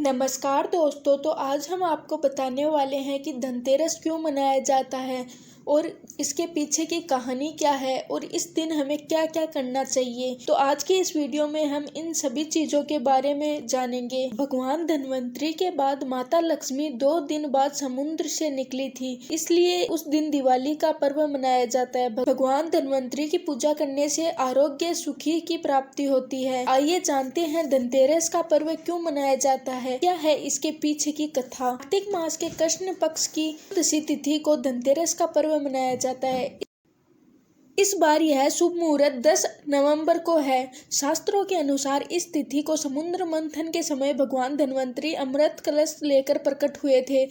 नमस्कार दोस्तों। तो आज हम आपको बताने वाले हैं कि धनतेरस क्यों मनाया जाता है और इसके पीछे की कहानी क्या है और इस दिन हमें क्या क्या करना चाहिए। तो आज की इस वीडियो में हम इन सभी चीज़ों के बारे में जानेंगे। भगवान धन्वंतरी के बाद माता लक्ष्मी 2 दिन बाद समुद्र से निकली थी, इसलिए उस दिन दिवाली का पर्व मनाया जाता है। भगवान धन्वंतरी की पूजा करने से आरोग्य सुखी की प्राप्ति होती है। आइए जानते हैं धनतेरस का पर्व क्यों मनाया जाता है, क्या है इसके पीछे की कथा। कार्तिक मास के कृष्ण पक्ष की दशमी तिथि को धनतेरस का पर्व मनाया जाता है। इस बार यह शुभ मुहूर्त 10 नवंबर को है। शास्त्रों के अनुसार इस तिथि को समुद्र मंथन के समय भगवान धन्वंतरी अमृत कलश लेकर प्रकट हुए थे।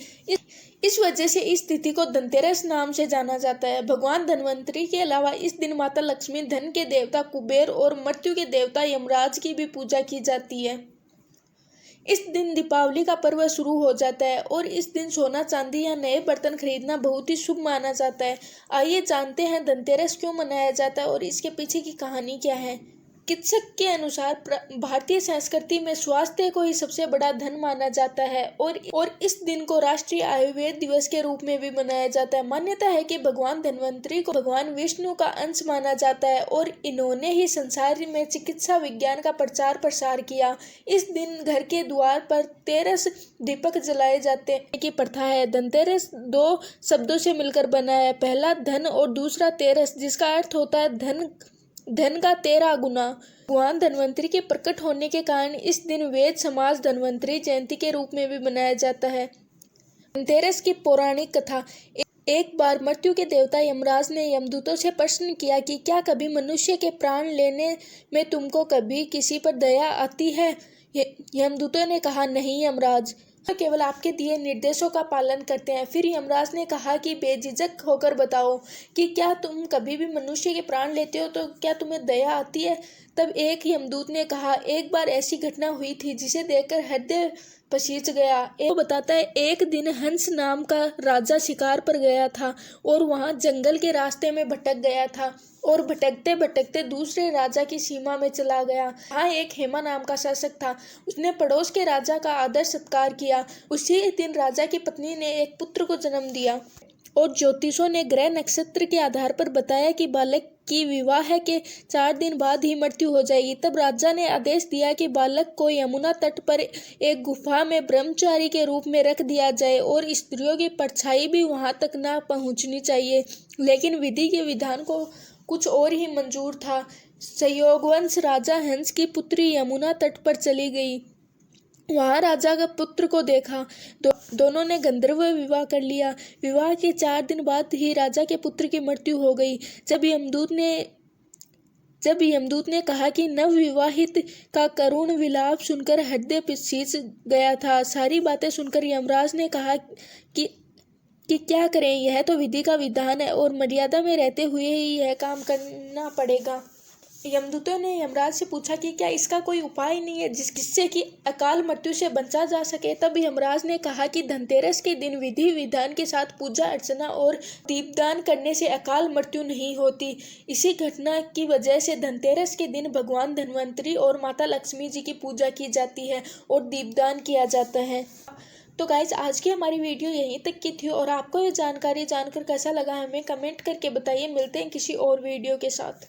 इस वजह से इस तिथि को धनतेरस नाम से जाना जाता है। भगवान धन्वंतरी के अलावा इस दिन माता लक्ष्मी, धन के देवता कुबेर और मृत्यु के देवता यमराज की भी पूजा की जाती है। इस दिन दीपावली का पर्व शुरू हो जाता है और इस दिन सोना चांदी या नए बर्तन खरीदना बहुत ही शुभ माना जाता है। आइए जानते हैं धनतेरस क्यों मनाया जाता है और इसके पीछे की कहानी क्या है। चिकित्सक के अनुसार भारतीय संस्कृति में स्वास्थ्य को ही सबसे बड़ा धन माना जाता है और इस दिन को राष्ट्रीय आयुर्वेद दिवस के रूप में भी मनाया जाता है। मान्यता है कि भगवान धन्वंतरी को भगवान विष्णु का अंश माना जाता है और इन्होंने ही संसार में चिकित्सा विज्ञान का प्रचार प्रसार किया। इस दिन घर के द्वार पर 13 दीपक जलाए जाते की प्रथा है। धनतेरस 2 शब्दों से मिलकर बना है, पहला धन और दूसरा तेरस, जिसका अर्थ होता है धन का 13 गुना। भगवान धन्वंतरी के प्रकट होने के कारण इस दिन वेद समाज धन्वंतरी जयंती के रूप में भी मनाया जाता है। धनतेरस की पौराणिक कथा। एक बार मृत्यु के देवता यमराज ने यमदूतों से प्रश्न किया कि क्या कभी मनुष्य के प्राण लेने में तुमको कभी किसी पर दया आती है। यमदूतों ने कहा, नहीं यमराज, तो केवल आपके दिए निर्देशों का पालन करते हैं। फिर यमराज ने कहा कि बेझिझक होकर बताओ कि क्या तुम कभी भी मनुष्य के प्राण लेते हो तो क्या तुम्हें दया आती है। तब एक यमदूत ने कहा, एक बार ऐसी घटना हुई थी जिसे देखकर हृदय पसीज गया। वो बताता है, एक दिन हंस नाम का राजा शिकार पर गया था और वहां जंगल के रास्ते में भटक गया था और भटकते भटकते दूसरे राजा की सीमा में चला गया। वहाँ एक हेमा नाम का शासक था। उसने पड़ोस के राजा का आदर सत्कार किया। उसी दिन राजा की पत्नी ने एक पुत्र को जन्म दिया और ज्योतिषों ने ग्रह नक्षत्र के आधार पर बताया कि बालक की विवाह के 4 दिन बाद ही मृत्यु हो जाएगी। तब राजा ने आदेश दिया कि बालक को यमुना तट पर एक गुफा में ब्रह्मचारी के रूप में रख दिया जाए और स्त्रियों की परछाई भी वहां तक ना पहुंचनी चाहिए। लेकिन विधि के विधान को कुछ और ही मंजूर था। संयोगवश राजा हंस की पुत्री यमुना तट पर चली गई। वहां राजा का पुत्र को देखा। दोनों ने गंधर्व विवाह कर लिया। विवाह के 4 दिन बाद ही राजा के पुत्र की मृत्यु हो गई। जब यमदूत ने कहा कि नवविवाहित का करुण विलाप सुनकर हृदय पसीज गया था। सारी बातें सुनकर यमराज ने कहा कि क्या करें, यह तो विधि का विधान है और मर्यादा में रहते हुए ही यह काम करना पड़ेगा। यमदूतों ने यमराज से पूछा कि क्या इसका कोई उपाय नहीं है जिससे कि अकाल मृत्यु से बचा जा सके। तब यमराज ने कहा कि धनतेरस के दिन विधि विधान के साथ पूजा अर्चना और दीपदान करने से अकाल मृत्यु नहीं होती। इसी घटना की वजह से धनतेरस के दिन भगवान धन्वंतरी और माता लक्ष्मी जी की पूजा की जाती है और दीपदान किया जाता है। तो गाइज, आज की हमारी वीडियो यहीं तक की थी और आपको ये जानकारी जानकर कैसा लगा हमें कमेंट करके बताइए। मिलते हैं किसी और वीडियो के साथ।